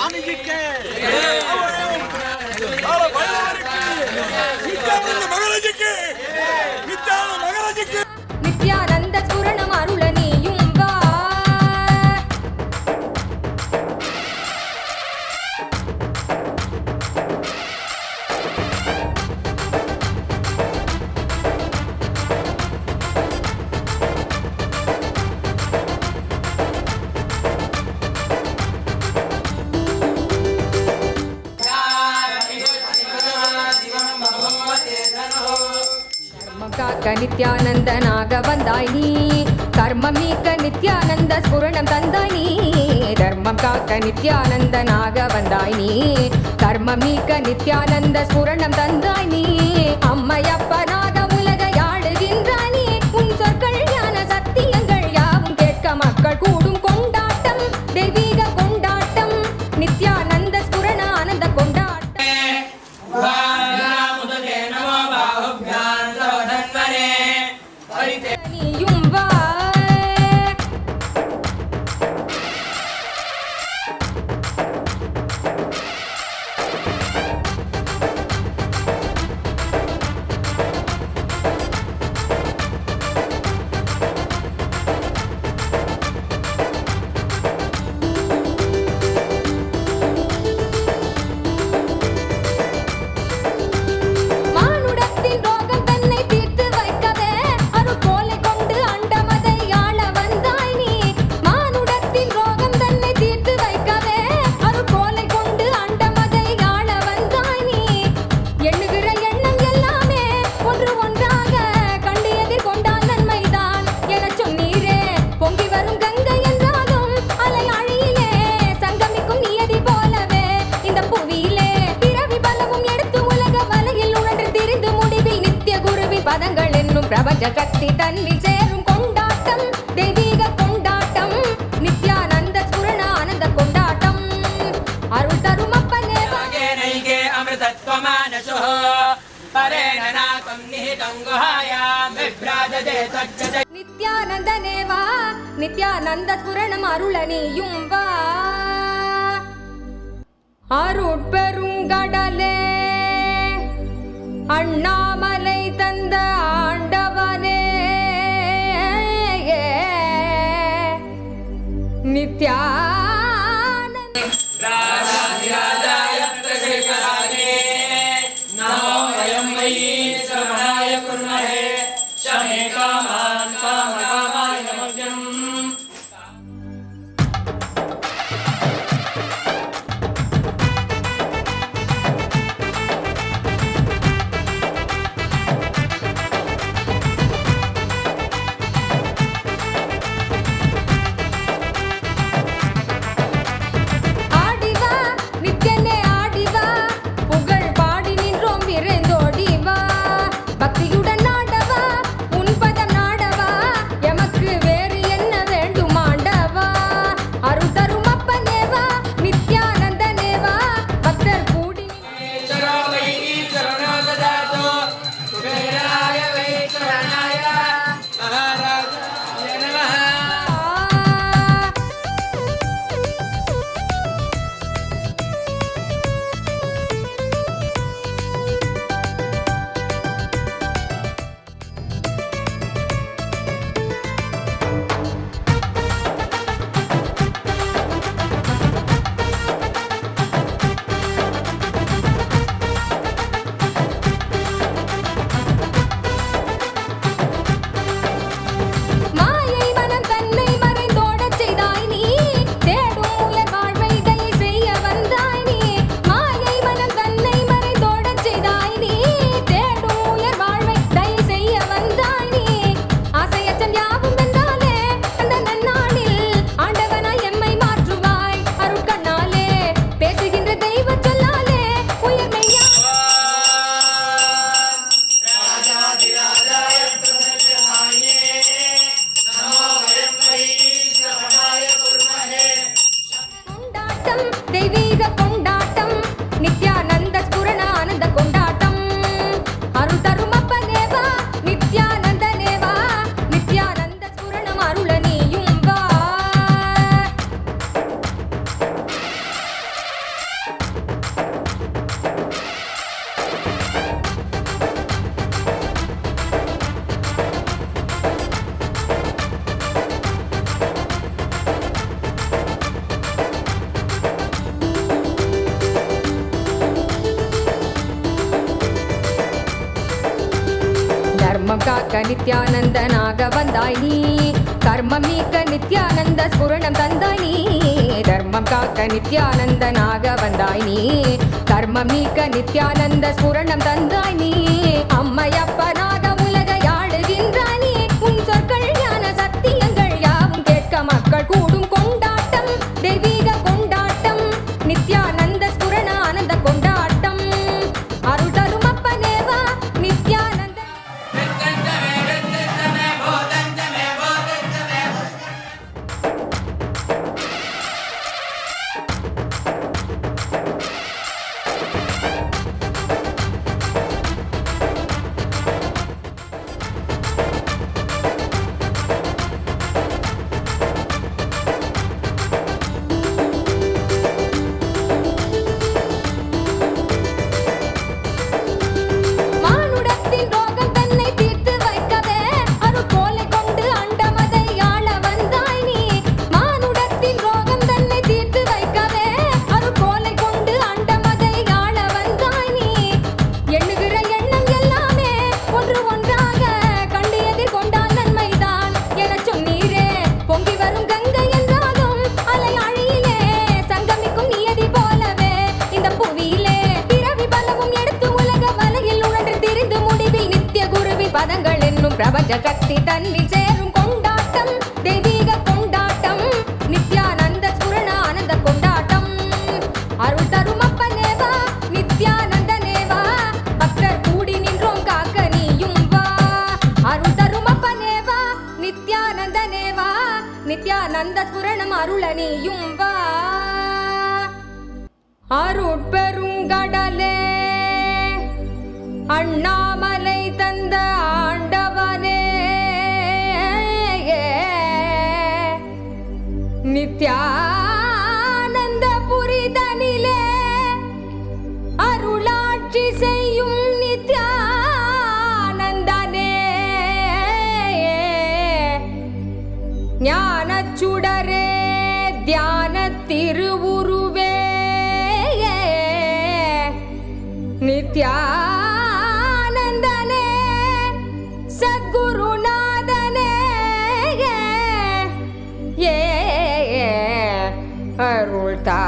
சாமிஜிக்கு நித்யானந்த ஸ்புரணம் அருள நீயும் வா. காக்க நித்யானந்தனாக வந்தாய் நீ, கர்மம் நீக்க நித்யானந்த ஸ்புரணம் தந்தாய் நீ. தர்மம் காக்க நித்யானந்தனாக வந்தாய் நீ, கர்மம் நீக்க நித்யானந்த ஸ்புரணம் தந்தாய் நீ. அம்மையப்பனாக உலகை ஆளுகின்றாய் நீ, உன் சொற்கள் ஞான சத்தியங்கள் யாவும் கேட்க மக்கள் கூடும் கொண்டாட்டம், தெய்வீக கொண்டாட்டம், நித்யானந்த ஸ்புரண ஆனந்த கொண்டாட்டம். நீயும் வா. மானுடத்தின் ரோகம் தன்னை தீர்த்து வைக்கவே அருட்கோலை கொண்டு அண்டமதை ஆள வந்தாய் நீ. மானுடத்தின் ரோகம் தன்னை தீர்த்து வைக்கவே அருட்கோலை கொண்டு அண்டமதை ஆள வந்தாய் நீ. எண்ணுகிற எண்ணம் எல்லாமே ஒன்று ஒன்றாக கண்டு எதிர்கொண்டால் நன்மைதான் எனச் சொன்னீரே. பொங்கி வரும் கங்கை என்றாலும் அலை அழியிலே சங்கமிக்கும் நியதி போலவே இந்த புவியிலே பிறவி பலவும் எடுத்து உலக வலையில் உழன்று திரிந்து முடிவில் நித்திய குருவின் பதங்கள் என்னும் பிரபஞ்ச சக்தி தன்னில் சேரும் கொண்டாட்டம், தெய்வீக கொண்டாட்டம், நித்யானந்த ஸ்புரண ஆனந்த கொண்டாட்டம். அருள் தரும் அப்பனே நித்யானந்தனே வா. நித்யானந்த ஸ்புரணம் அருள நீயும் வா. அருட்பெருங்கடலே அண்ணாமலை தந்த ஆண்டவனே, நித்யானந்த ஆடிவா நித்யனே ஆடிவா, புகழ் பாடி நின்றோம் விரைந்தோடி வா. பக்தியுடன் ஆடவா, உன் பதம் நாடவா, எமக்கு வேறு என்ன வேண்டும் ஆண்டவா. அருள் தரும் அப்பனே வா, நித்யானந்தனே வா, பக்தர் கூடி மாயை மனம் தன்னை மறைந்தோடச் செய்தாய் நீ, தேடும் உயர் வாழ்வை தயை செய்ய வந்தாய் நீ. மாயை மனம் தன்னை மறைந்தோடச் செய்தாய் நீ, தேடும் உயர் வாழ்வை தயை செய்ய வந்தாய் நீ. ஆசையற்றன் யாவும் வென்றாலே அந்த நன்னாளில் ஆண்டவனாய் எம்மை மாற்றுவாய் அருட்கண்ணாலே. பேசுகின்ற தெய்வ சொல்லாலே உயர் மெய்யா கொண்டாட்டம், தெய்வீக கொண்டாட்டம், நித்யானந்த ஸ்புரண ஆனந்த கொண்டாட்டம். அருள் தரும் அப்பனே வா, நித்யானந்தனே வா, நித்யானந்த ஸ்புரணம் அருள நீயும் வா. தர்மம் காக்க நித்யானந்தனாக வந்தாய் நீ கர்மம் நீக்க நித்யானந்த ஸ்புரணம் தந்தாய் நீ தர்மம் காக்க நித்யானந்தனாக வந்தாய் நீ கர்மம் நீக்க நித்யானந்த ஸ்புரணம் தந்தாய் நீ அம்மையப்பனாக உலகை ஆளுகின்றாய் நீ உன் சொற்கள் ஞான சத்தியங்கள் யாவும் கேட்க மக்கள் கூடும் கொண்டாட்டம் தெய்வீக கொண்டாட்டம் நித்யானந்த ஸ்புரண ஆனந்த கொண்டாட்டம் அருள் தரும் அப்பனேவா நித்யானந்த பதங்கள் என்னும் பிரபஞ்ச சக்தி தன்னில் சேரும் கொண்டாட்டம் தெய்வீக கொண்டாட்டம் நித்யானந்த ஸ்புரண ஆனந்த கொண்டாட்டம் அருள் தரும் அப்பனேவா நித்யானந்தனேவா பக்தர் கூடி நின்றோம் காக்க நீயும் வா அருள் தரும் அப்பனேவா நித்யானந்தனேவா நித்யானந்த ஸ்புரணம் அருள நீயும் வா அருட்பெருங்கடலே அண்ணாமலை தந்த ஆண்டவனே நித்யானந்த புரிதனிலே அருளாட்சி செய்யும் நித்யானந்தனே ஞானச்சுடரே தியான திருவுருவே நித்யா அருள் தா